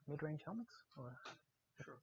mid-range helmets? Or Sure.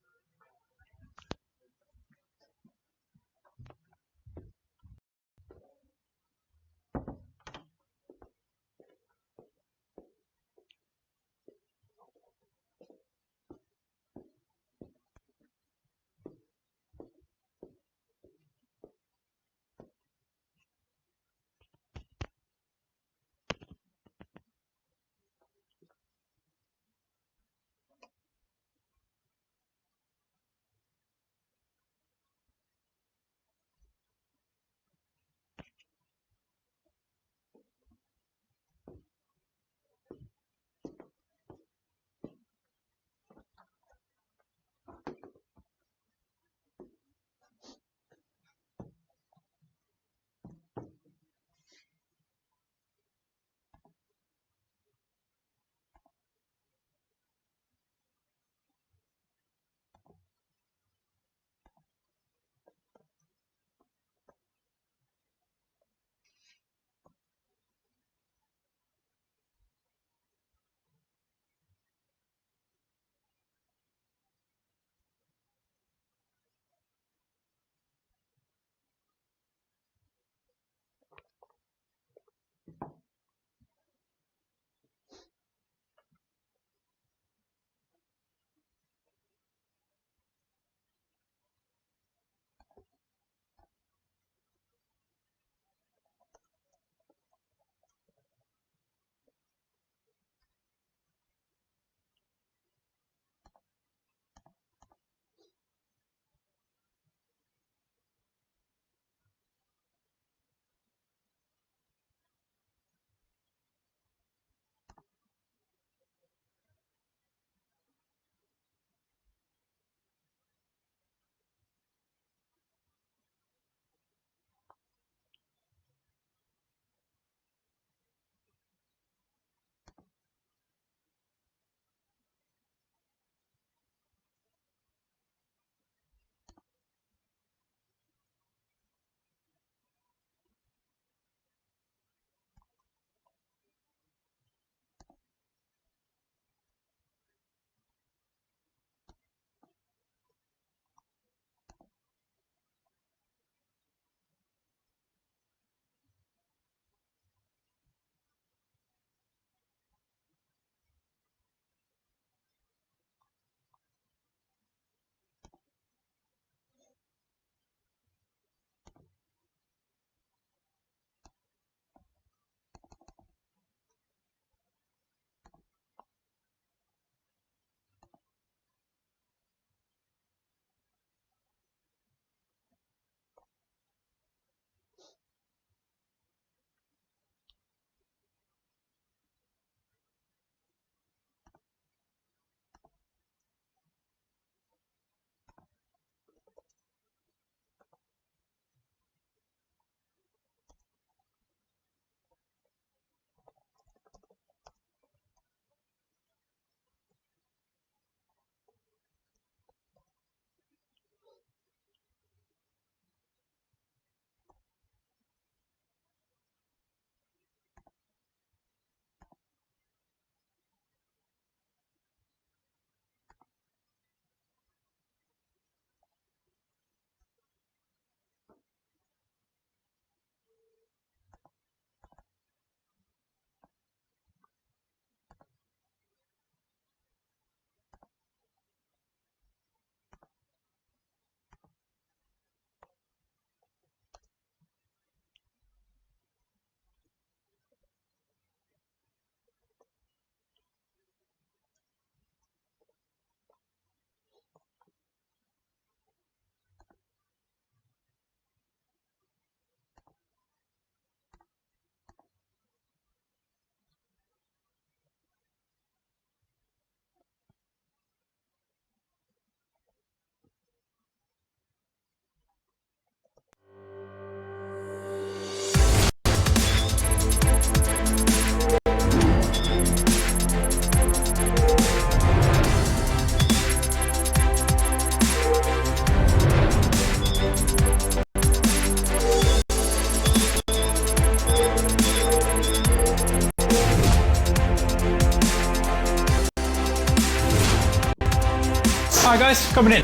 Alright guys, coming in.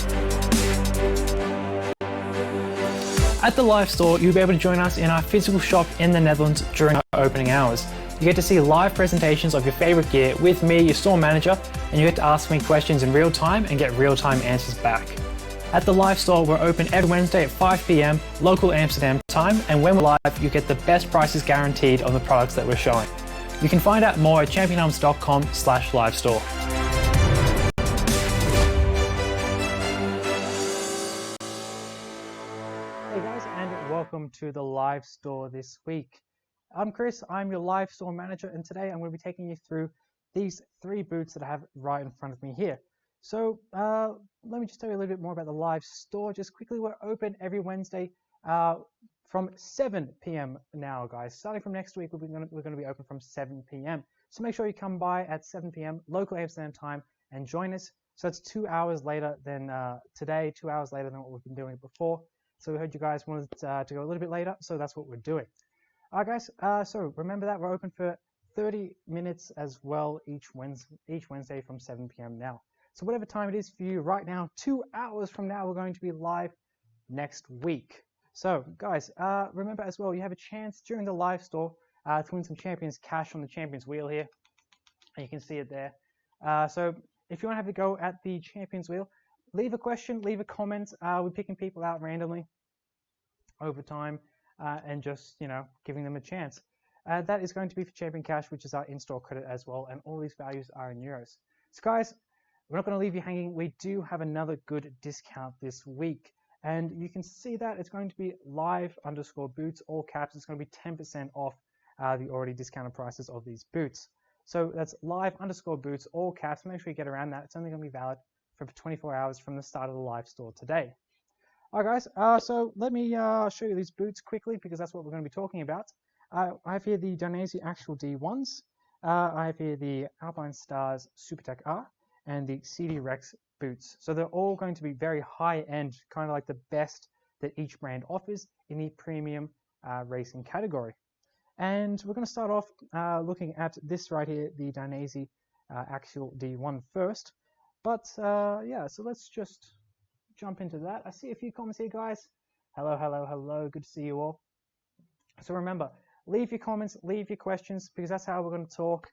At the live store, you'll be able to join us in our physical shop in the Netherlands during our opening hours. You get to see live presentations of your favorite gear with me, your store manager, and you get to ask me questions in real time and get real-time answers back. At the live store, we're open every Wednesday at 5 PM local Amsterdam time, and when we're live, you get the best prices guaranteed on the products that we're showing. You can find out more at championarms.com/livestore. Hey guys, and welcome to the live store this week. I'm Chris, I'm your live store manager, and today I'm going to be taking you through these 3 boots that I have right in front of me here. So let me just tell you a little bit more about the live store. Just quickly, we're open every Wednesday from 7 PM now, guys. Starting from next week, we're going to be open from 7 PM. So make sure you come by at 7 PM local Amsterdam time and join us. So it's 2 hours later than today, 2 hours later than what we've been doing before. So we heard you guys wanted to go a little bit later, so that's what we're doing. All right, guys, so remember that we're open for 30 minutes as well each Wednesday from 7 PM now. So whatever time it is for you right now, 2 hours from now, we're going to be live next week. So guys, remember as well, you have a chance during the live store to win some Champions cash on the Champions wheel here. And you can see it there. So if you want to have a go at the Champions wheel, leave a question, leave a comment. We're picking people out randomly over time and just, giving them a chance. That is going to be for Champion Cash, which is our in-store credit as well. And all these values are in euros. So guys, we're not going to leave you hanging. We do have another good discount this week. And you can see that it's going to be live_boots, all caps. It's going to be 10% off the already discounted prices of these boots. So that's live_boots, all caps. Make sure you get around that. It's only going to be valid for 24 hours from the start of the live store today. All right, guys, so let me show you these boots quickly because that's what we're going to be talking about. I have here the Dainese Actual D1s. I have here the Alpine Stars Supertech R and the CD Rex boots. So they're all going to be very high-end, kind of like the best that each brand offers in the premium racing category. And we're going to start off looking at this right here, the Dainese Actual D1 first. But yeah, so let's just jump into that. I see a few comments here, guys. Hello, hello, hello. Good to see you all. So remember, leave your comments, leave your questions, because that's how we're going to talk.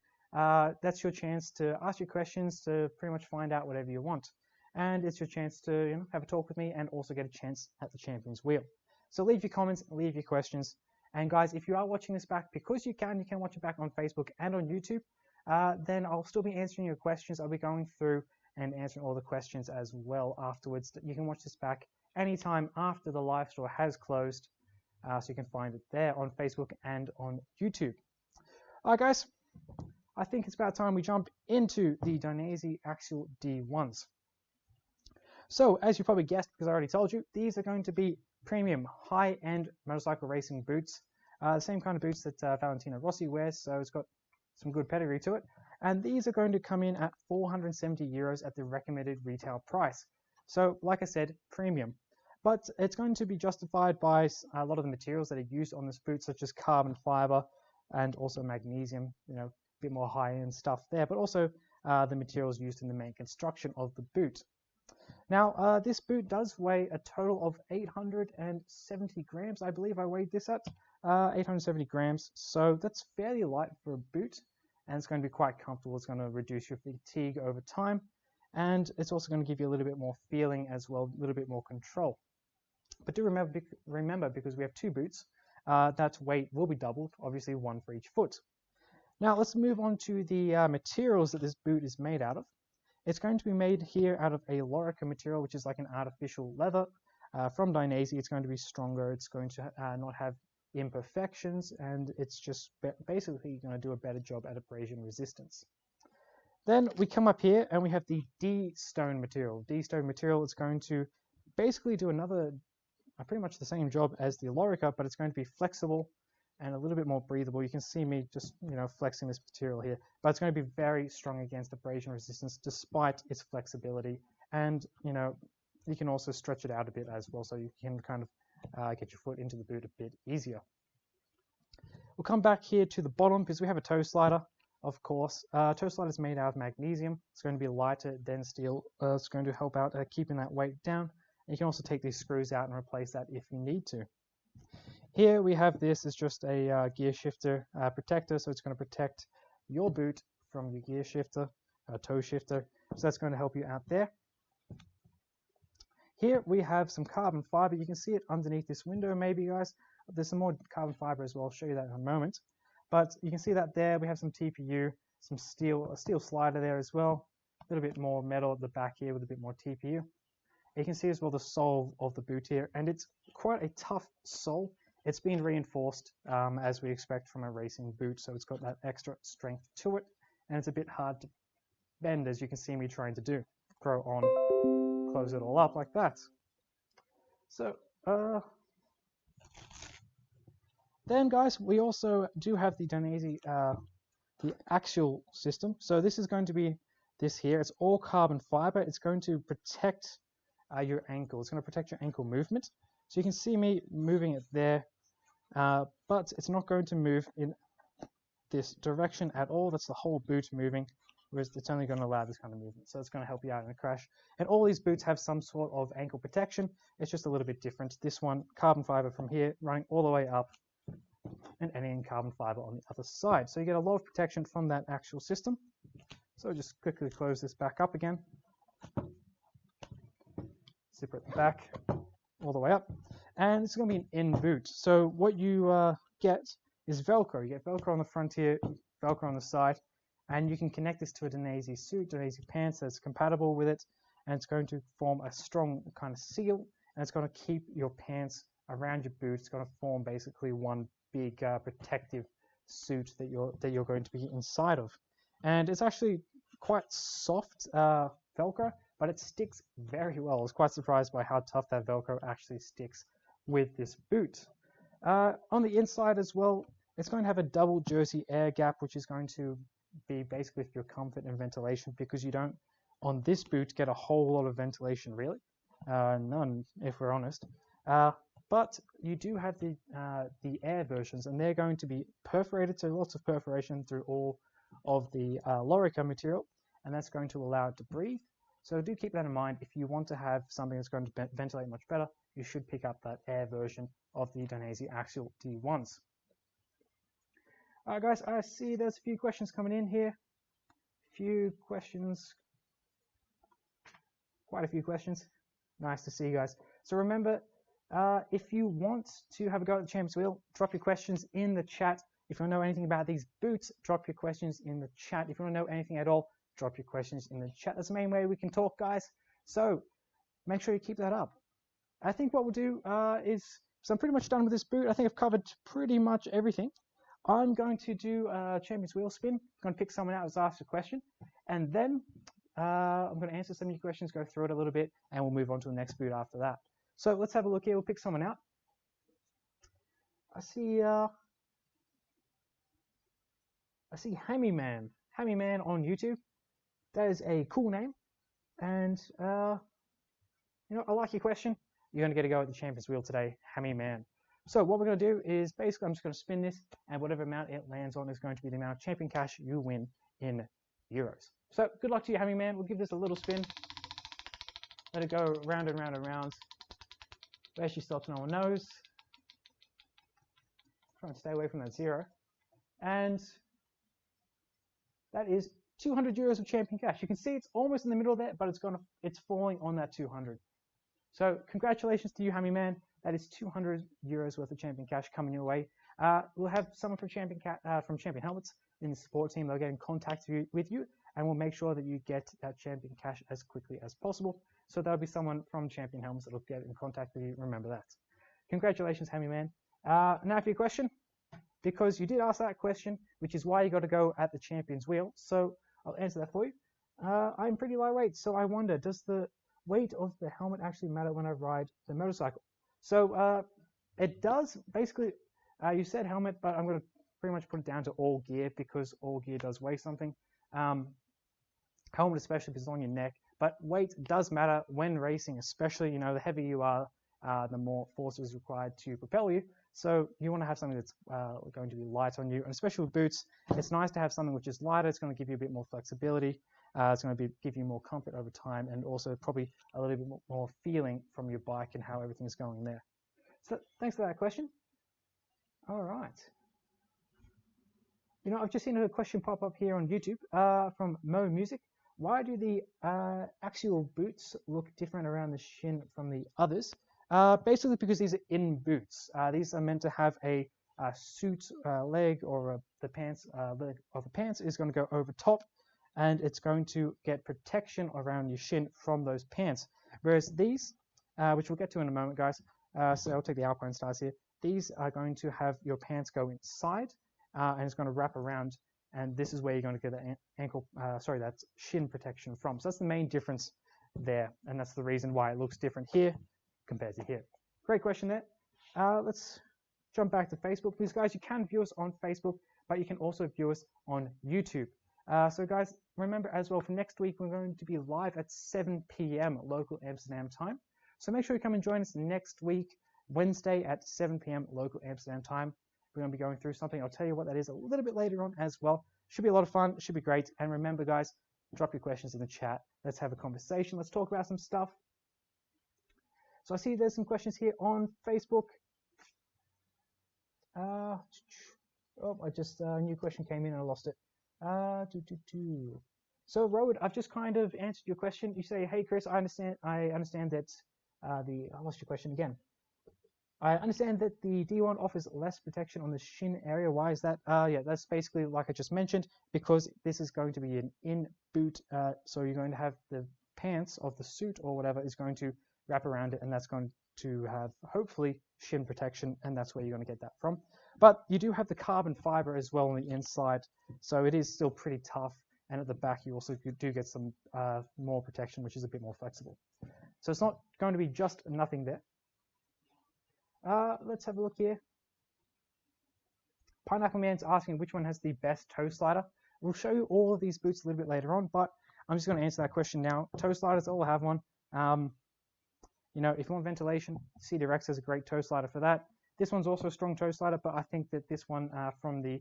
That's your chance to ask your questions, to pretty much find out whatever you want. And it's your chance to have a talk with me and also get a chance at the Champions wheel. So leave your comments, leave your questions. And guys, if you are watching this back, because you can watch it back on Facebook and on YouTube, then I'll still be answering your questions. I'll be going through and answering all the questions as well afterwards. You can watch this back anytime after the live store has closed. So you can find it there on Facebook and on YouTube. All right, guys. I think it's about time we jump into the Dainese Actual D1s. So, as you probably guessed, because I already told you, these are going to be premium, high-end motorcycle racing boots. The same kind of boots that Valentino Rossi wears, so it's got some good pedigree to it. And these are going to come in at 470 euros at the recommended retail price. So, like I said, premium. But it's going to be justified by a lot of the materials that are used on this boot, such as carbon fiber and also magnesium, bit more high-end stuff there, but also the materials used in the main construction of the boot. Now, this boot does weigh a total of 870 grams. I believe I weighed this at 870 grams, so that's fairly light for a boot, and it's going to be quite comfortable. It's going to reduce your fatigue over time, and it's also going to give you a little bit more feeling as well, a little bit more control. But do remember, because we have 2 boots, that weight will be doubled, obviously 1 for each foot. Now let's move on to the materials that this boot is made out of. It's going to be made here out of a Lorica material, which is like an artificial leather from Dainese. It's going to be stronger. It's going to not have imperfections, and it's just basically going to do a better job at abrasion resistance. Then we come up here and we have the D-Stone material. D-Stone material is going to basically do pretty much the same job as the Lorica, but it's going to be flexible and a little bit more breathable. You can see me just, flexing this material here, but it's going to be very strong against abrasion resistance despite its flexibility. And, you can also stretch it out a bit as well, so you can kind of get your foot into the boot a bit easier. We'll come back here to the bottom because we have a toe slider of course. Toe slide is made out of magnesium. It's going to be lighter than steel. It's going to help out keeping that weight down. And you can also take these screws out and replace that if you need to. Here we have this is just a gear shifter protector, so it's going to protect your boot from your gear shifter, toe shifter. So that's going to help you out there. Here we have some carbon fiber. You can see it underneath this window maybe, guys. There's some more carbon fiber as well. I'll show you that in a moment. But you can see that there. We have some TPU, some steel, a steel slider there as well. A little bit more metal at the back here with a bit more TPU. You can see as well the sole of the boot here, and it's quite a tough sole. It's been reinforced as we expect from a racing boot, so it's got that extra strength to it, and it's a bit hard to bend, as you can see me trying to do. Grow on, close it all up like that. So then, guys, we also do have the Dainese, the axial system. So this is going to be this here. It's all carbon fiber. It's going to protect your ankle. It's going to protect your ankle movement. So you can see me moving it there, but it's not going to move in this direction at all. That's the whole boot moving, whereas it's only going to allow this kind of movement. So it's going to help you out in a crash. And all these boots have some sort of ankle protection. It's just a little bit different. This one, carbon fiber from here, running all the way up, and any carbon fiber on the other side. So you get a lot of protection from that axial system. So just quickly close this back up again. Zipper at the back, all the way up. And it's going to be an in boot. So what you get is Velcro. You get Velcro on the front here, Velcro on the side, and you can connect this to a Dainese suit, Dainese pants that's compatible with it, and it's going to form a strong kind of seal, and it's going to keep your pants around your boot. It's going to form basically one big protective suit that you're going to be inside of. And it's actually quite soft Velcro, but it sticks very well. I was quite surprised by how tough that Velcro actually sticks with this boot. On the inside as well, it's going to have a double jersey air gap, which is going to be basically for your comfort and ventilation, because you don't, on this boot, get a whole lot of ventilation, really. None, if we're honest. But you do have the air versions, and they're going to be perforated, so lots of perforation through all of the lorica material, and that's going to allow it to breathe. So do keep that in mind. If you want to have something that's going to ventilate much better, you should pick up that air version of the Dainese Axial D1s. Alright guys, I see there's a few questions coming in here. Quite a few questions. Nice to see you guys. So remember, if you want to have a go at the Champions Wheel, drop your questions in the chat. If you want to know anything about these boots, drop your questions in the chat. If you want to know anything at all, drop your questions in the chat. That's the main way we can talk, guys. So make sure you keep that up. I think what we'll do is, so I'm pretty much done with this boot. I think I've covered pretty much everything. I'm going to do a Champions Wheel spin. I'm going to pick someone out who's asked a question, and then I'm going to answer some of your questions, go through it a little bit, and we'll move on to the next boot after that. So let's have a look here. We'll pick someone out. I see Hammy Man on YouTube. That is a cool name, and you know, I like your question. You're going to get a go at the Champions Wheel today, Hammy Man. So what we're going to do is basically I'm just going to spin this, and whatever amount it lands on is going to be the amount of champion cash you win in euros. So good luck to you, Hammy Man. We'll give this a little spin. Let it go round and round and round. Where she stops, no one knows. Try and stay away from that zero. And that is 200 euros of champion cash. You can see it's almost in the middle there, but it's falling on that 200. So congratulations to you, Hammy Man. That is 200 euros worth of champion cash coming your way. We'll have someone from Champion Helmets in the support team. They'll get in contact with you, and we'll make sure that you get that champion cash as quickly as possible. So there'll be someone from Champion Helmets that'll get in contact with you. Remember that. Congratulations, Hammy Man. Now for your question, because you did ask that question, which is why you got to go at the Champions Wheel. So I'll answer that for you. I'm pretty lightweight, so I wonder, does the weight of the helmet actually matter when I ride the motorcycle? So it does. Basically, you said helmet, but I'm going to pretty much put it down to all gear, because all gear does weigh something. Helmet especially because it's on your neck, but weight does matter when racing, especially, you know, the heavier you are, the more force is required to propel you. So you want to have something that's going to be light on you, and especially with boots, it's nice to have something which is lighter. It's going to give you a bit more flexibility. It's going to give you more comfort over time, and also probably a little bit more feeling from your bike and how everything's going there. So thanks for that question. All right. You know, I've just seen a question pop up here on YouTube from Mo Music. Why do the axial boots look different around the shin from the others? Basically because these are in boots. These are meant to have a suit leg, or the pants leg of the pants is going to go over top, and it's going to get protection around your shin from those pants. Whereas these, which we'll get to in a moment, guys, so I'll take the Alpine stars here. These are going to have your pants go inside, and it's going to wrap around, and this is where you're going to get that that's shin protection from. So that's the main difference there, and that's the reason why it looks different here compared to here. Great question there. Let's jump back to Facebook. Please, guys, you can view us on Facebook, but you can also view us on YouTube. So guys, remember as well, for next week, we're going to be live at 7 p.m. local Amsterdam time. So make sure you come and join us next week, Wednesday at 7 p.m. local Amsterdam time. We're going to be going through something. I'll tell you what that is a little bit later on as well. Should be a lot of fun. Should be great. And remember, guys, drop your questions in the chat. Let's have a conversation. Let's talk about some stuff. So I see there's some questions here on Facebook. A new question came in and I lost it. So Road, I've just kind of answered your question. You say, hey Chris, I understand that I lost your question again. I understand that the D1 offers less protection on the shin area. Why is that? Yeah, that's basically like I just mentioned, because this is going to be an in boot. So you're going to have the pants of the suit or whatever is going to wrap around it, and that's going to have hopefully shin protection, and that's where you're going to get that from. But you do have the carbon fiber as well on the inside, so it is still pretty tough. And at the back, you also do get some more protection, which is a bit more flexible. So it's not going to be just nothing there. Let's have a look here. Pineapple Man's asking which one has the best toe slider. We'll show you all of these boots a little bit later on, but I'm just going to answer that question now. Toe sliders all have one. You know, if you want ventilation, Cedar Rex has a great toe slider for that. This one's also a strong toe slider, but I think that this one from the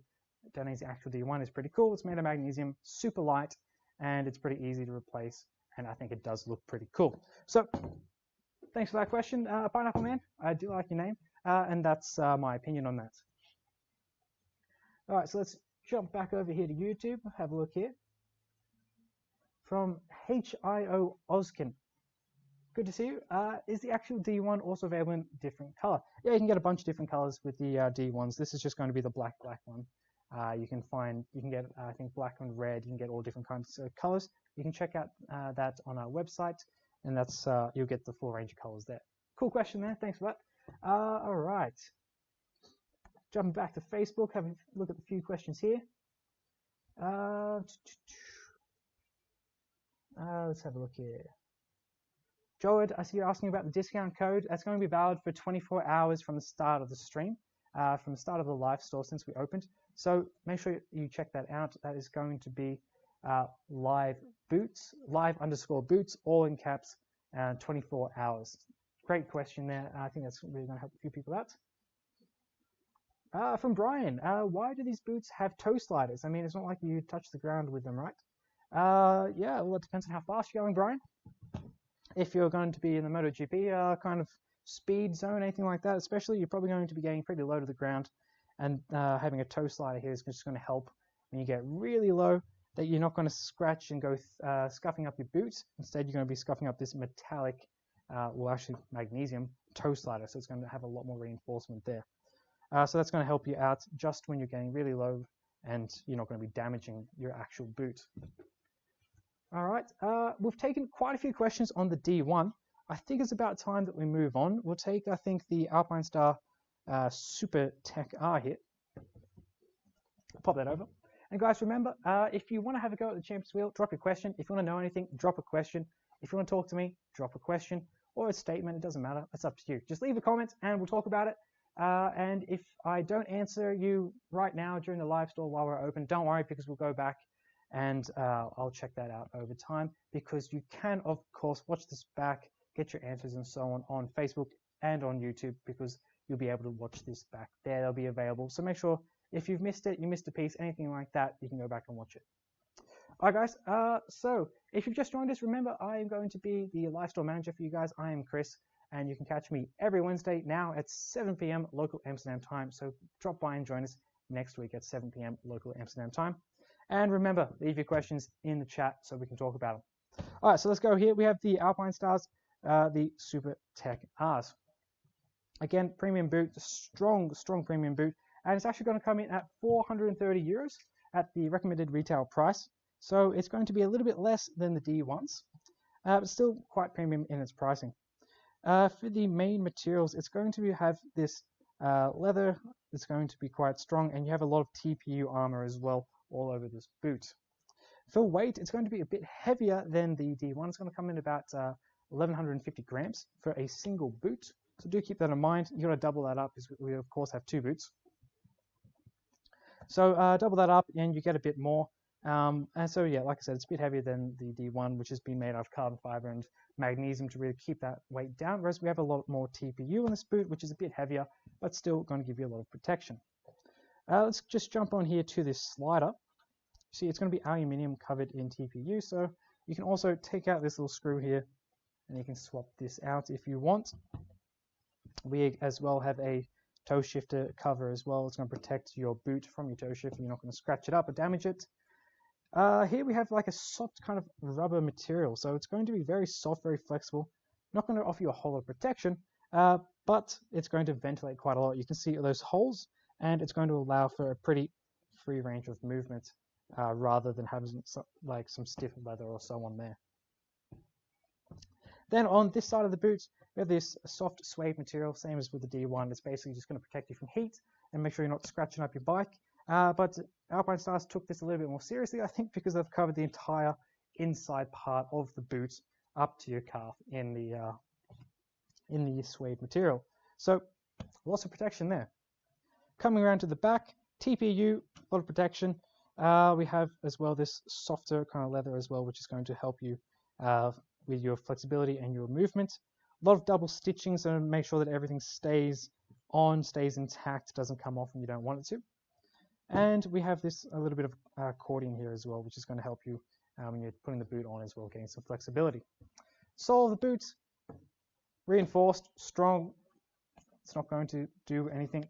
Dainese Actual D1 is pretty cool. It's made of magnesium, super light, and it's pretty easy to replace, and I think it does look pretty cool. So thanks for that question, Pineapple Man. I do like your name, and that's my opinion on that. All right, so let's jump back over here to YouTube. Have a look here. From HIO Oskin. Good to see you. Is the Actual D1 also available in different color? Yeah, you can get a bunch of different colors with the D1s. This is just going to be the black one. You can get, I think, black and red. You can get all different kinds of colors. You can check out that on our website, and that's you'll get the full range of colors there. Cool question there. Thanks for that. All right. Jumping back to Facebook, have a look at a few questions here. Let's have a look here. Joed, I see you're asking about the discount code. That's going to be valid for 24 hours from the start of the stream, from the start of the live store since we opened. So make sure you check that out. That is going to be live _boots, all in caps, 24 hours. Great question there. I think that's really going to help a few people out. From Brian, why do these boots have toe sliders? I mean, it's not like you touch the ground with them, right? Yeah, well, it depends on how fast you're going, Brian. If you're going to be in the MotoGP kind of speed zone, anything like that, especially, you're probably going to be getting pretty low to the ground, and having a toe slider here is just going to help when you get really low, that you're not going to scratch and go scuffing up your boots. Instead, you're going to be scuffing up this metallic, well, actually magnesium toe slider, so it's going to have a lot more reinforcement there. So that's going to help you out just when you're getting really low, and you're not going to be damaging your actual boot. All right, we've taken quite a few questions on the D1. I think it's about time that we move on. We'll take, I think, the Alpine Star Super Tech R here. Pop that over. And guys, remember, if you want to have a go at the Champions Wheel, drop a question. If you want to know anything, drop a question. If you want to talk to me, drop a question or a statement. It doesn't matter. It's up to you. Just leave a comment and we'll talk about it. And if I don't answer you right now during the live store while we're open, don't worry, because we'll go back and I'll check that out over time, because you can, of course, watch this back, get your answers and so on Facebook and on YouTube, because you'll be able to watch this back there. They'll be available. So make sure if you've missed it, you missed a piece, anything like that, you can go back and watch it. All right, guys. So if you've just joined us, remember I am going to be the live store manager for you guys. I am Chris, and you can catch me every Wednesday now at 7 p.m. local Amsterdam time. So drop by and join us next week at 7 p.m. local Amsterdam time. And remember, leave your questions in the chat so we can talk about them. All right, so let's go here. We have the Alpine Stars, the Super Tech Rs. Again, premium boot, strong premium boot, and it's actually going to come in at 430 euros at the recommended retail price. So it's going to be a little bit less than the D1s, but still quite premium in its pricing. For the main materials, it's going to have this leather. It's going to be quite strong, and you have a lot of TPU armor as well all over this boot. For weight, it's going to be a bit heavier than the D1. It's going to come in about 1,150 grams for a single boot. So do keep that in mind. You've got to double that up because we, of course, have two boots. So double that up and you get a bit more. And so, yeah, like I said, it's a bit heavier than the D1, which has been made out of carbon fiber and magnesium to really keep that weight down. Whereas we have a lot more TPU on this boot, which is a bit heavier, but still going to give you a lot of protection. Let's just jump on here to this slider. See, it's going to be aluminium covered in TPU. So you can also take out this little screw here and you can swap this out if you want. We as well have a toe shifter cover as well. It's going to protect your boot from your toe shifter. You're not going to scratch it up or damage it. Here we have like a soft kind of rubber material. So it's going to be very soft, very flexible. Not going to offer you a whole lot of protection, but it's going to ventilate quite a lot. You can see those holes, and it's going to allow for a pretty free range of movement rather than having some stiff leather or so on there. Then on this side of the boot, we have this soft suede material, same as with the D1. It's basically just going to protect you from heat and make sure you're not scratching up your bike. But Alpine Stars took this a little bit more seriously, I think, because they've covered the entire inside part of the boot up to your calf in the suede material. So lots of protection there. Coming around to the back, TPU, a lot of protection. We have as well this softer kind of leather as well, which is going to help you with your flexibility and your movement. A lot of double stitching, so make sure that everything stays on, stays intact, doesn't come off when you don't want it to. And we have this a little bit of cording here as well, which is going to help you when you're putting the boot on as well, getting some flexibility. Sole of the boot, reinforced, strong. It's not going to do anything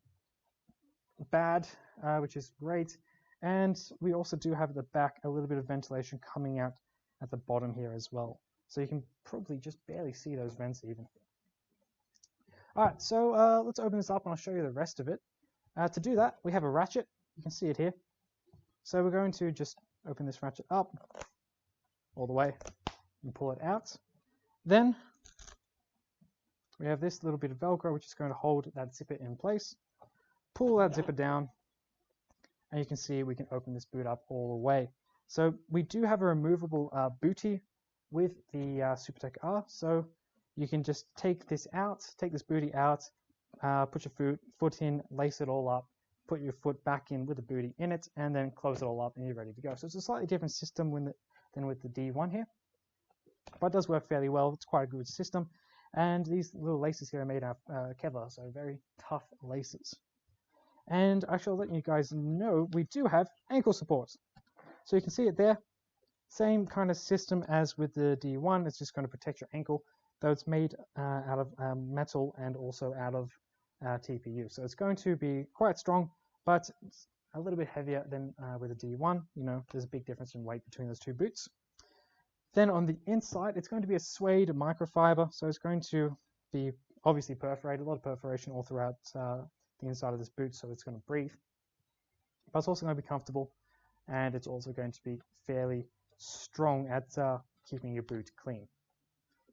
bad, which is great. And we also do have at the back a little bit of ventilation coming out at the bottom here as well. So you can probably just barely see those vents even. All right, so let's open this up and I'll show you the rest of it. To do that, we have a ratchet. You can see it here. So we're going to just open this ratchet up all the way and pull it out. Then we have this little bit of Velcro, which is going to hold that zipper in place. Pull that zipper down, and you can see we can open this boot up all the way. So we do have a removable bootie with the SuperTech R. So you can just take this out, take this bootie out, put your foot in, lace it all up, put your foot back in with the bootie in it, and then close it all up and you're ready to go. So it's a slightly different system than with the D1 here, but it does work fairly well. It's quite a good system. And these little laces here are made out of Kevlar, so very tough laces. And I shall let you guys know we do have ankle supports. So you can see it there. Same kind of system as with the D1. It's just going to protect your ankle, though it's made out of metal and also out of TPU. So it's going to be quite strong, but it's a little bit heavier than with the D1. You know, there's a big difference in weight between those two boots. Then on the inside, it's going to be a suede microfiber. So it's going to be obviously perforated, a lot of perforation all throughout the inside of this boot, so it's going to breathe. But it's also going to be comfortable, and it's also going to be fairly strong at keeping your boot clean,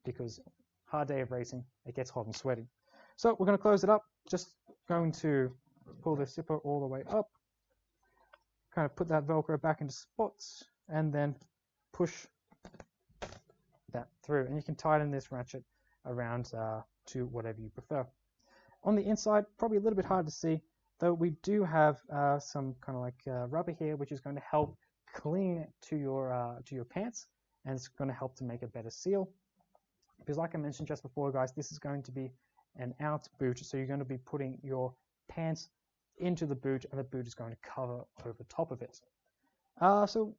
because hard day of racing, it gets hot and sweaty. So we're going to close it up. Just going to pull the zipper all the way up, kind of put that Velcro back into spots, and then push that through. And you can tighten this ratchet around to whatever you prefer. On the inside, probably a little bit hard to see, though we do have some kind of like rubber here, which is going to help cling to your pants, and it's going to help to make a better seal. Because like I mentioned just before, guys, this is going to be and out boot. So you're going to be putting your pants into the boot, and the boot is going to cover over top of it. So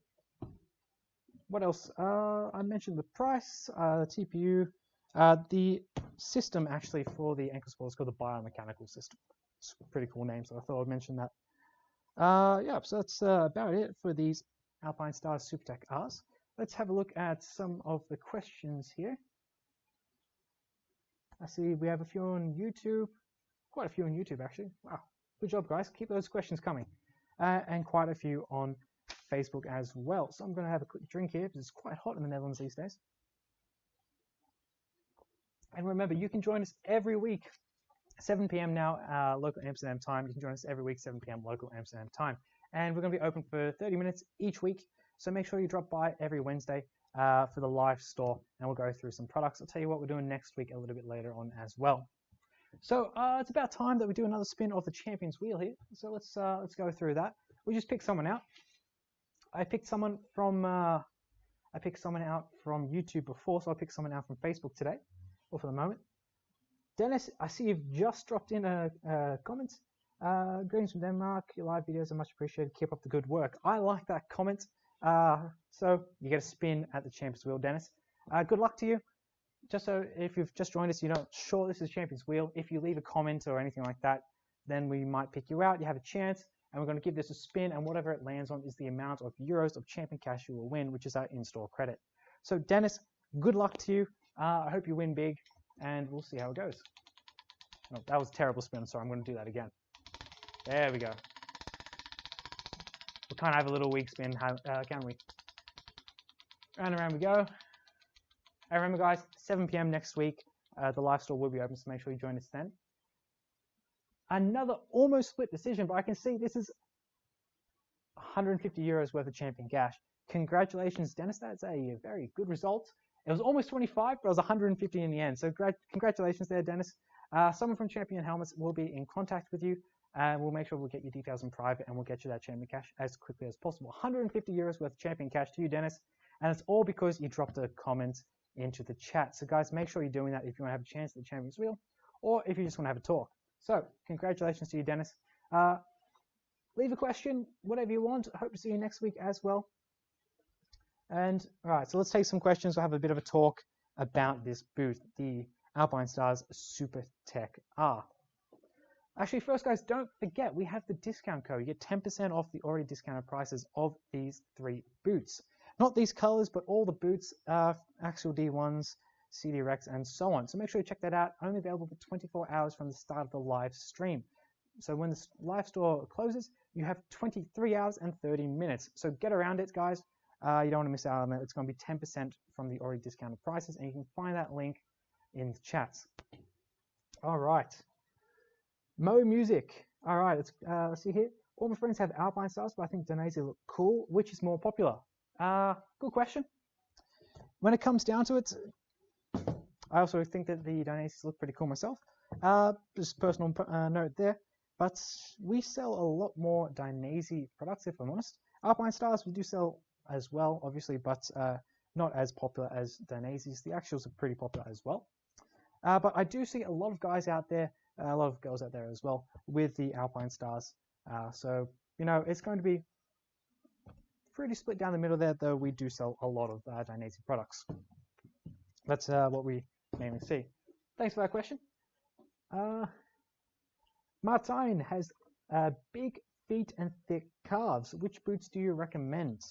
what else? I mentioned the price, the TPU, the system actually for the ankle support is called the biomechanical system. It's a pretty cool name, so I thought I'd mention that. Yeah, so that's about it for these Alpine Stars SuperTech Rs. Let's have a look at some of the questions here. I see we have a few on YouTube, quite a few on YouTube actually. Wow, good job guys, keep those questions coming. And quite a few on Facebook as well. So I'm going to have a quick drink here because it's quite hot in the Netherlands these days. And remember, you can join us every week, 7 p.m. now, local Amsterdam time. You can join us every week, 7 p.m. local Amsterdam time. And we're going to be open for 30 minutes each week. So make sure you drop by every Wednesday for the live store, and we'll go through some products. I'll tell you what we're doing next week a little bit later on as well. So it's about time that we do another spin of the Champions Wheel here. So let's go through that. We just picked someone out. I picked someone out from YouTube before, so I'll pick someone out from Facebook today, or for the moment. Dennis, I see you've just dropped in a comment. Greetings from Denmark. Your live videos are much appreciated. Keep up the good work. I like that comment. So you get a spin at the Champions Wheel, Dennis. Good luck to you. Just so if you've just joined us, you're not sure this is Champions Wheel. If you leave a comment or anything like that, then we might pick you out. You have a chance, and we're going to give this a spin, and whatever it lands on is the amount of euros of champion cash you will win, which is our in-store credit. So Dennis, good luck to you. I hope you win big, and we'll see how it goes. Oh, that was a terrible spin. Sorry, I'm going to do that again. There we go. We'll kind of have a little weak spin, can we? Round and round we go. And remember, guys, 7 p.m. next week, the live store will be open, so make sure you join us then. Another almost split decision, but I can see this is 150 euros worth of champion cash. Congratulations, Dennis. That's a very good result. It was almost 25, but it was 150 in the end. So congratulations there, Dennis. Someone from Champion Helmets will be in contact with you, and we'll make sure we'll get your details in private, and we'll get you that champion cash as quickly as possible. 150 euros worth of champion cash to you, Dennis. And it's all because you dropped a comment into the chat. So guys, make sure you're doing that if you want to have a chance at the Champions Wheel, or if you just want to have a talk. So congratulations to you, Dennis. Leave a question, whatever you want. I hope to see you next week as well. And all right, so let's take some questions. We'll have a bit of a talk about this boot, the Alpine Stars SuperTech R. Actually, first, guys, don't forget we have the discount code. You get 10% off the already discounted prices of these 3 boots. Not these colors, but all the boots, Axial D1s, CD Rex, and so on. So make sure you check that out. Only available for 24 hours from the start of the live stream. So when the live store closes, you have 23 hours and 30 minutes. So get around it, guys. You don't want to miss out on it. It's going to be 10% from the already discounted prices, and you can find that link in the chats. All right. Mo Music. All right, let's see here. All my friends have Alpine Stars, but I think Dainese look cool. Which is more popular? Good question. When it comes down to it, I also think that the Dainese look pretty cool myself. Just personal note there. But we sell a lot more Dainese products, if I'm honest. Alpine Stars we do sell as well, obviously, but not as popular as Daineses. The Axials are pretty popular as well. But I do see a lot of guys out there, a lot of girls out there as well, with the Alpine Stars. So, you know, it's going to be pretty split down the middle there, though we do sell a lot of Dainese products. That's what we mainly see. Thanks for that question. Martijn has big feet and thick calves. Which boots do you recommend?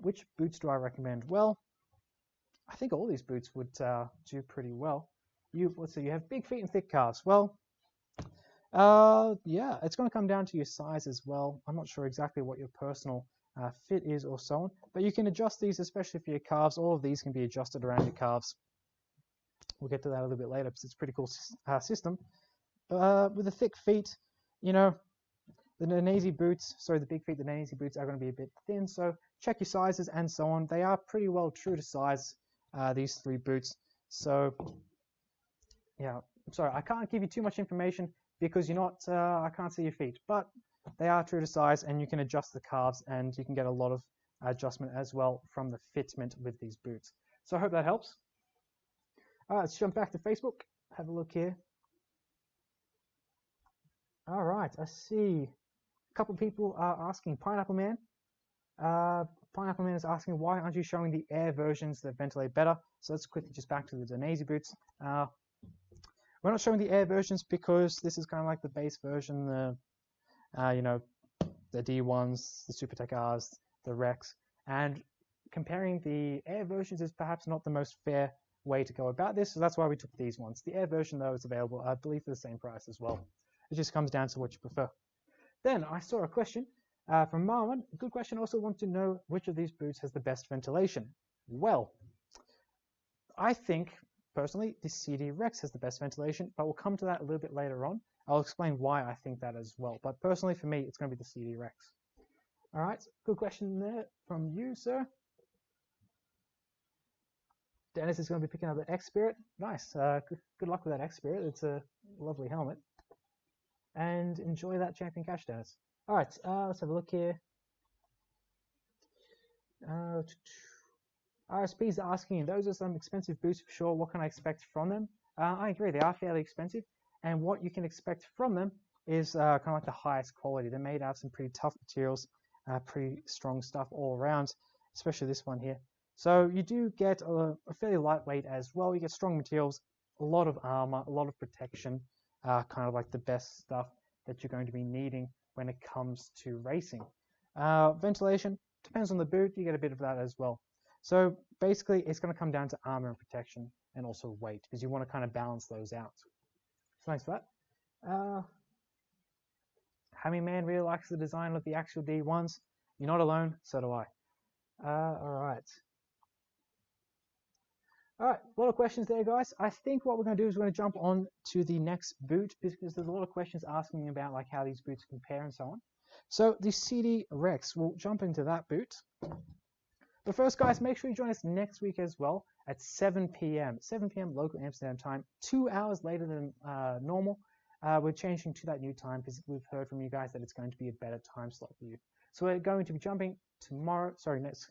Which boots do I recommend? Well, I think all these boots would do pretty well. Let's see, you have big feet and thick calves. Well, yeah, it's going to come down to your size as well. I'm not sure exactly what your personal fit is or so on, but you can adjust these, especially for your calves. All of these can be adjusted around your calves. We'll get to that a little bit later because it's a pretty cool system. With the thick feet, you know, the Dainese boots, sorry, the big feet, the Dainese boots are going to be a bit thin, so check your sizes and so on. They are pretty well true to size, these 3 boots. So, yeah, I'm sorry, I can't give you too much information because you're not, I can't see your feet, but they are true to size, and you can adjust the calves, and you can get a lot of adjustment as well from the fitment with these boots. So I hope that helps. All right, let's jump back to Facebook. Have a look here. All right, I see a couple of people are asking Pineapple Man. Pineapple Man is asking, why aren't you showing the air versions that ventilate better? So let's quickly just back to the Donesi boots. We're not showing the air versions because this is kind of like the base version, you know, the D1s, the Supertech Rs, the Rex, and comparing the air versions is perhaps not the most fair way to go about this, so that's why we took these ones. The air version, though, is available, I believe, for the same price as well. It just comes down to what you prefer. Then I saw a question from Marwan. Good question. Also want to know which of these boots has the best ventilation. Well, I think personally the CD Rex has the best ventilation, but we'll come to that a little bit later on. I'll explain why I think that as well. But personally, for me, it's going to be the CD Rex. All right, good question there from you, sir. Dennis is going to be picking up the X Spirit. Nice. Good luck with that X Spirit. It's a lovely helmet. And enjoy that champion cash, Dennis. All right, let's have a look here. RSP is asking, those are some expensive boots for sure. What can I expect from them? I agree, they are fairly expensive. And what you can expect from them is kind of like the highest quality. They're made out of some pretty tough materials, pretty strong stuff all around, especially this one here. So you do get a fairly lightweight as well. You get strong materials, a lot of armor, a lot of protection, kind of like the best stuff that you're going to be needing when it comes to racing. Ventilation, depends on the boot, you get a bit of that as well. So basically, it's going to come down to armor and protection and also weight, because you want to kind of balance those out. So thanks for that. Hammy Man really likes the design of the actual D1s. You're not alone, so do I. All right. All right, a lot of questions there, guys. I think what we're going to do is we're going to jump on to the next boot, because there's a lot of questions asking about like how these boots compare and so on. So the CD Rex, we'll jump into that boot. But first, guys, make sure you join us next week as well at 7 p.m. 7 p.m. local Amsterdam time, 2 hours later than normal. We're changing to that new time because we've heard from you guys that it's going to be a better time slot for you. So we're going to be jumping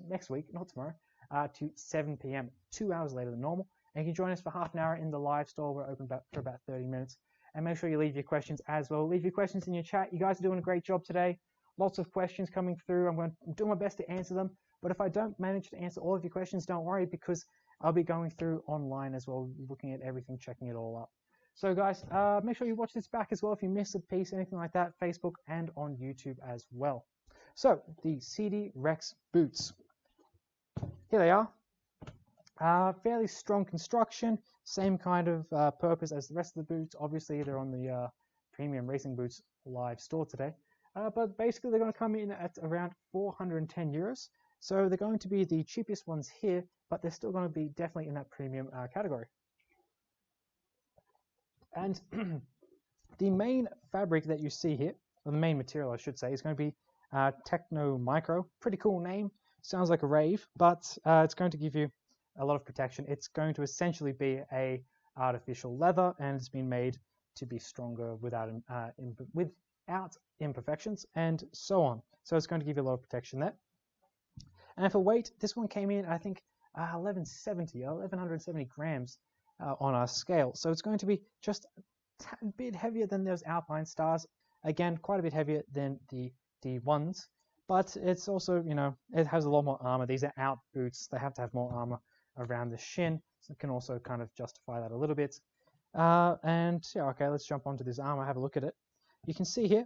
next week, not tomorrow, to 7 p.m., 2 hours later than normal. And you can join us for half an hour in the live store. We're open for about 30 minutes. And make sure you leave your questions as well. Leave your questions in your chat. You guys are doing a great job today. Lots of questions coming through. I'm going to do my best to answer them. But if I don't manage to answer all of your questions, don't worry, because I'll be going through online as well, looking at everything, checking it all up. So guys, make sure you watch this back as well if you miss a piece, anything like that, Facebook and on YouTube as well. So the CD Rex boots. Here they are. Fairly strong construction, same kind of purpose as the rest of the boots. Obviously, they're on the Premium Racing Boots live store today. But basically, they're going to come in at around 410 euros. So they're going to be the cheapest ones here, but they're still going to be definitely in that premium category. And the main fabric that you see here, or the main material I should say, is going to be Techno Micro. Pretty cool name. Sounds like a rave, but it's going to give you a lot of protection. It's going to essentially be a artificial leather, and it's been made to be stronger without imperfections and so on. So it's going to give you a lot of protection there. And for weight, this one came in, I think, 1170 grams on our scale. So it's going to be just a bit heavier than those Alpine Stars. Again, quite a bit heavier than the D1s. But it's also, you know, it has a lot more armor. These are out boots. They have to have more armor around the shin. So it can also kind of justify that a little bit. And yeah, okay, let's jump onto this armor, have a look at it. You can see here,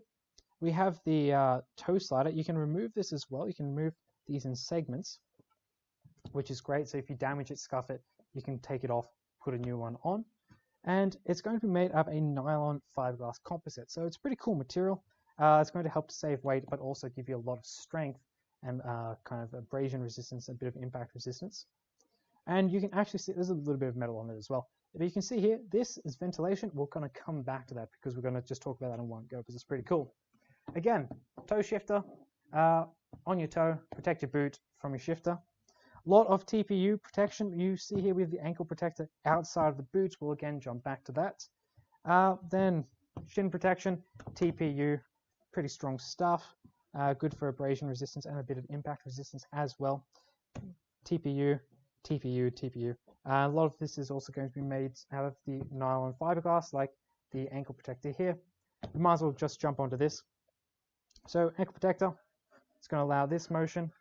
we have the toe slider. You can remove this as well. You can remove these in segments, which is great. So if you damage it, scuff it, you can take it off, put a new one on. And it's going to be made of a nylon fiberglass composite. So it's a pretty cool material. It's going to help to save weight, but also give you a lot of strength and kind of abrasion resistance, a bit of impact resistance. And you can actually see there's a little bit of metal on it as well. But you can see here, this is ventilation. We're going to come back to that because we're going to just talk about that in one go because it's pretty cool. Again, toe shifter on your toe, protect your boot from your shifter. A lot of TPU protection you see here with the ankle protector outside of the boots. We'll again jump back to that. Then shin protection, TPU, pretty strong stuff. Good for abrasion resistance and a bit of impact resistance as well. TPU, TPU, TPU. A lot of this is also going to be made out of the nylon fiberglass, like the ankle protector here. we might as well just jump onto this. So ankle protector, it's going to allow this motion.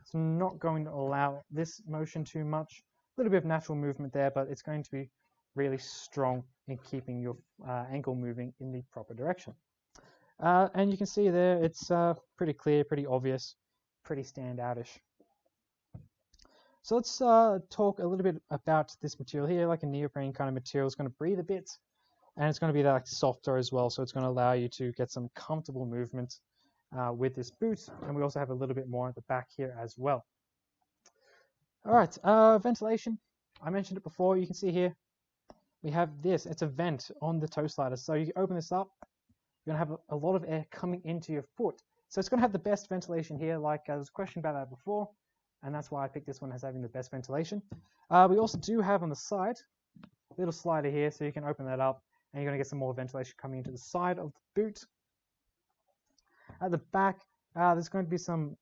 It's not going to allow this motion too much. A little bit of natural movement there, but it's going to be really strong in keeping your ankle moving in the proper direction. And you can see there, it's pretty clear, pretty obvious, pretty standoutish. So let's talk a little bit about this material here, like a neoprene kind of material. It's going to breathe a bit, and it's going to be like softer as well, so it's going to allow you to get some comfortable movement with this boot. And we also have a little bit more at the back here as well. All right, ventilation. I mentioned it before. You can see here we have this. It's a vent on the toe slider. So you open this up, you're going to have a lot of air coming into your foot. So it's going to have the best ventilation here. Like there was a question about that before, and that's why I picked this one as having the best ventilation. We also do have on the side a little slider here, so you can open that up, and you're going to get some more ventilation coming into the side of the boot. At the back, there's going to be some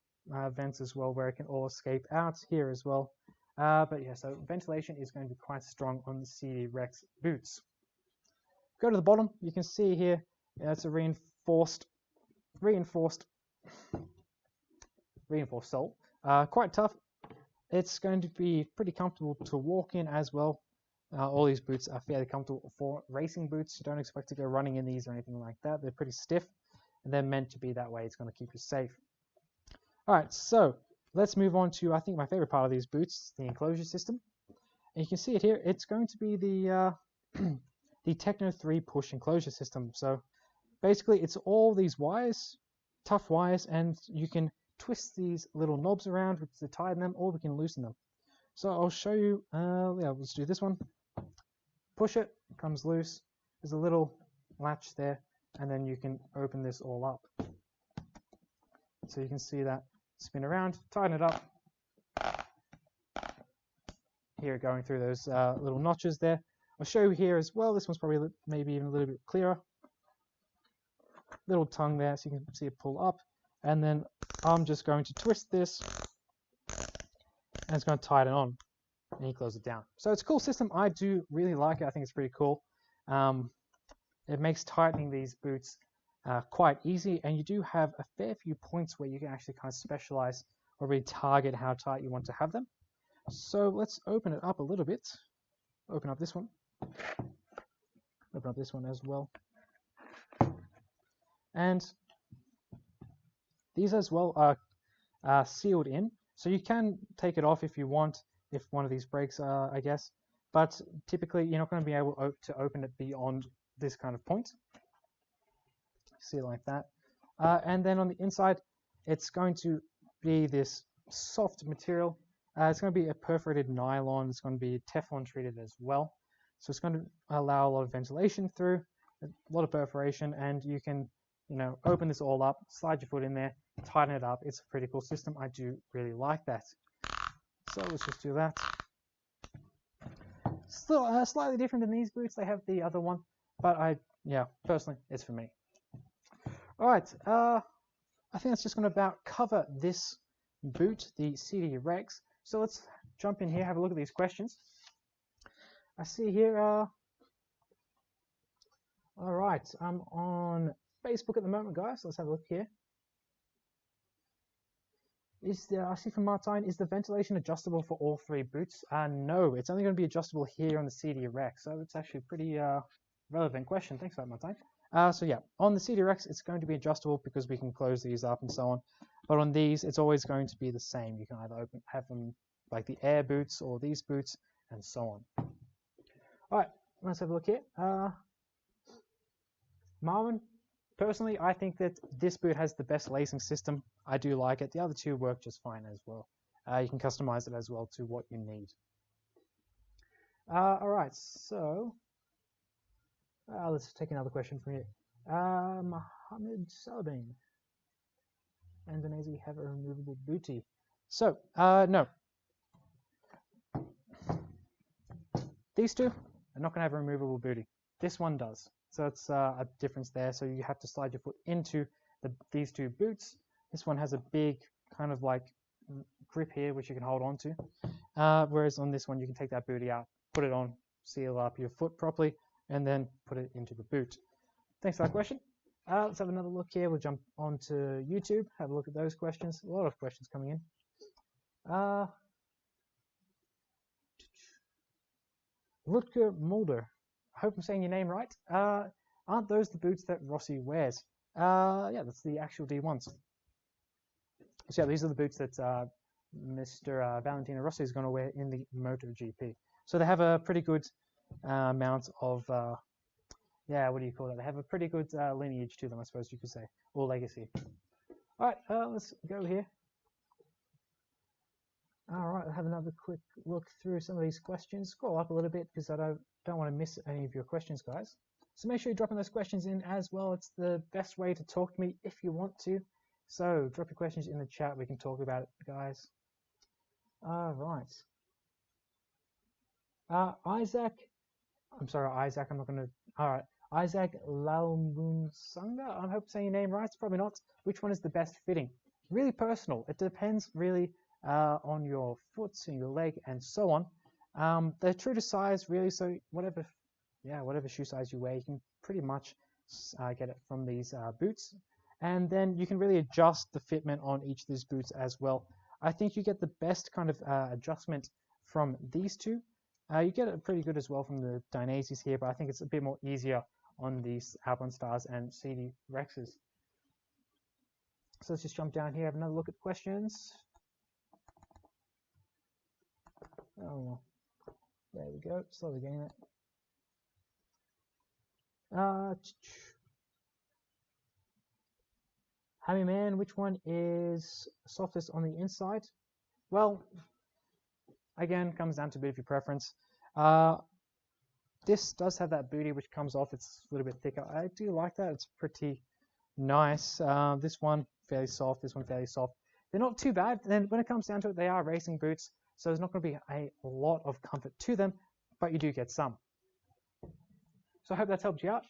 vents as well where it can all escape out here as well. But yeah, so ventilation is going to be quite strong on the CD Rex boots. Go to the bottom, you can see here it's a reinforced sole. Quite tough. It's going to be pretty comfortable to walk in as well. All these boots are fairly comfortable for racing boots. You don't expect to go running in these or anything like that. They're pretty stiff, and they're meant to be that way. It's going to keep you safe. All right, so let's move on to, I think, my favorite part of these boots, the enclosure system. And you can see it here. It's going to be the the Techno 3 push enclosure system. So basically, it's all these wires, tough wires, and you can twist these little knobs around to tighten them, or we can loosen them. So I'll show you. Yeah, let's do this one. Push it, comes loose. There's a little latch there, and then you can open this all up. So you can see that. Spin around, tighten it up. Here, going through those little notches there. I'll show you here as well. This one's probably maybe even a little bit clearer. Little tongue there, so you can see it pull up. And then I'm just going to twist this, and it's going to tighten on, and you close it down. So it's a cool system. I do really like it. I think it's pretty cool. It makes tightening these boots quite easy, and you do have a fair few points where you can actually kind of specialize or really target how tight you want to have them. So let's open it up a little bit. Open up this one. Open up this one as well. And these as well are sealed in, so you can take it off if you want, if one of these breaks, I guess. But typically, you're not going to be able to open it beyond this kind of point. See it like that. And then on the inside, it's going to be this soft material. It's going to be a perforated nylon. It's going to be Teflon treated as well. So it's going to allow a lot of ventilation through, a lot of perforation, and you can, open this all up, slide your foot in there, tighten it up. It's a pretty cool system. I do really like that. So let's just do that. Still slightly different than these boots. They have the other one, but personally, it's for me. All right, I think that's just going to about cover this boot, the CD Rex. So let's jump in here, have a look at these questions. I see here, all right, I'm on Facebook at the moment, guys. Let's have a look here. I see from Martine, is the ventilation adjustable for all three boots? No, it's only going to be adjustable here on the CD Rex. So it's actually a pretty relevant question. Thanks for that, Martine. So yeah, on the CD Rex, it's going to be adjustable because we can close these up and so on. But on these, it's always going to be the same. You can either have them like the air boots or these boots and so on. All right, let's have a look here. Marvin, personally, I think that this boot has the best lacing system. I do like it. The other two work just fine as well. You can customize it as well to what you need. All right, so let's take another question from you. Mohammed Salabin. Indonesia have a removable booty. So, no. These two are not going to have a removable booty. This one does. So it's a difference there. So you have to slide your foot into these two boots. This one has a big kind of like grip here, which you can hold on to. Whereas on this one, you can take that booty out, put it on, seal up your foot properly, and then put it into the boot. Thanks for that question. Let's have another look here. We'll jump onto YouTube, have a look at those questions. A lot of questions coming in. Rutger Mulder, I hope I'm saying your name right. Aren't those the boots that Rossi wears? Yeah, that's the actual D1s. So yeah, these are the boots that Mr. Valentino Rossi is going to wear in the MotoGP. So they have a pretty good amount of, yeah, what do you call that? They have a pretty good lineage to them, I suppose you could say, or legacy. All right, let's go here. All right, I'll have another quick look through some of these questions. Scroll up a little bit because I don't want to miss any of your questions, guys. So make sure you're dropping those questions in as well. It's the best way to talk to me if you want to. So drop your questions in the chat. We can talk about it, guys. All right. Isaac. I'm sorry, Isaac. I'm not going to. All right. Isaac Laumunsanga. I hope I'm saying your name right. It's probably not. Which one is the best fitting? Really personal. It depends really on your foot and your leg and so on. They're true to size really. So whatever shoe size you wear, you can pretty much get it from these boots. And then you can really adjust the fitment on each of these boots as well. I think you get the best kind of adjustment from these two. You get it pretty good as well from the Dainesies here, but I think it's a bit more easier on these Alpenstars and CD Rexes. So let's just jump down here, have another look at questions. Oh, there we go, slowly getting it. Hammy Man, which one is softest on the inside? Well, again, comes down to a bit of your preference. This does have that booty which comes off. It's a little bit thicker. I do like that. It's pretty nice. This one fairly soft. This one fairly soft. They're not too bad. Then when it comes down to it, they are racing boots, so there's not going to be a lot of comfort to them, but you do get some. So I hope that's helped you out.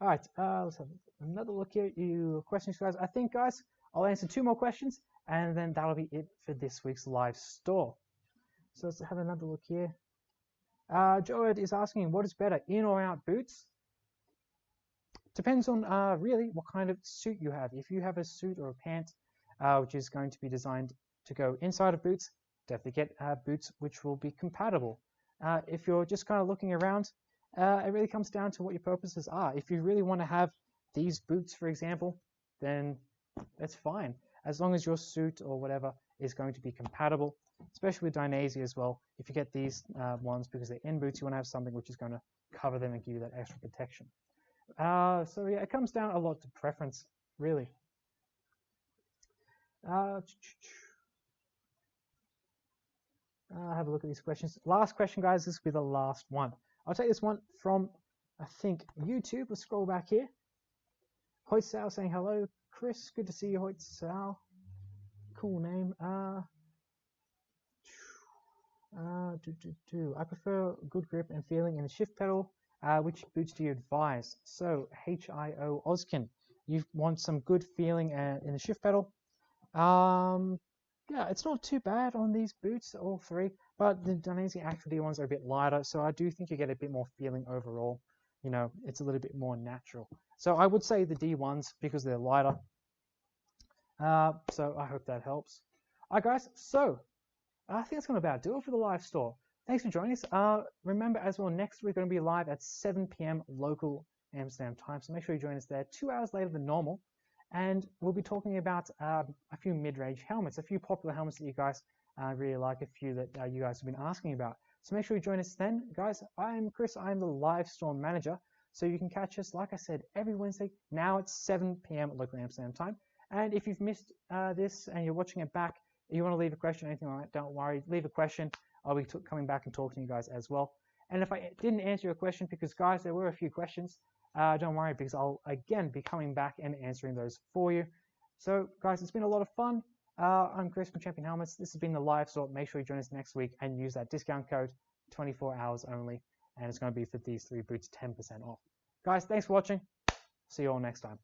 All right, let's have another look here. You questions, guys. I think, guys, I'll answer 2 more questions, and then that'll be it for this week's live store. So let's have another look here. Joed is asking, what is better, in or out boots? Depends on really what kind of suit you have. If you have a suit or a pant which is going to be designed to go inside of boots, definitely get boots which will be compatible. If you're just kind of looking around, it really comes down to what your purposes are. If you really want to have these boots, for example, then that's fine. As long as your suit or whatever is going to be compatible, especially with Dainese as well. If you get these ones because they're in boots, you want to have something which is going to cover them and give you that extra protection. So yeah, it comes down a lot to preference, really. Have a look at these questions. Last question, guys. This will be the last one. I'll take this one from, I think, YouTube. Let's scroll back here. Hoyt Sal saying hello. Chris, good to see you, Hoyt Sal. Cool name. I prefer good grip and feeling in the shift pedal. Which boots do you advise? So, HIO Ozkin, you want some good feeling in the shift pedal. Yeah, it's not too bad on these boots, all 3, but the Dainese actual D ones are a bit lighter, so I do think you get a bit more feeling overall. You know, it's a little bit more natural. So I would say the D1s because they're lighter. So I hope that helps. All right, guys, so I think that's going to about do it for the live store. Thanks for joining us. Remember, as well, next we're going to be live at 7 p.m. local Amsterdam time, so make sure you join us there 2 hours later than normal. And we'll be talking about a few mid-range helmets, a few popular helmets that you guys really like, a few that you guys have been asking about. So make sure you join us then. Guys, I'm Chris. I'm the live store manager. So you can catch us, like I said, every Wednesday, now at 7 p.m. local Amsterdam time. And if you've missed this and you're watching it back, you want to leave a question or anything like that, don't worry. Leave a question. I'll be coming back and talking to you guys as well. And if I didn't answer your question, because, guys, there were a few questions, don't worry, because I'll, again, be coming back and answering those for you. So, guys, it's been a lot of fun. I'm Chris from Champion Helmets. This has been the live store. Make sure you join us next week and use that discount code, 24 hours only. And it's going to be for these 3 boots, 10% off. Guys, thanks for watching. See you all next time.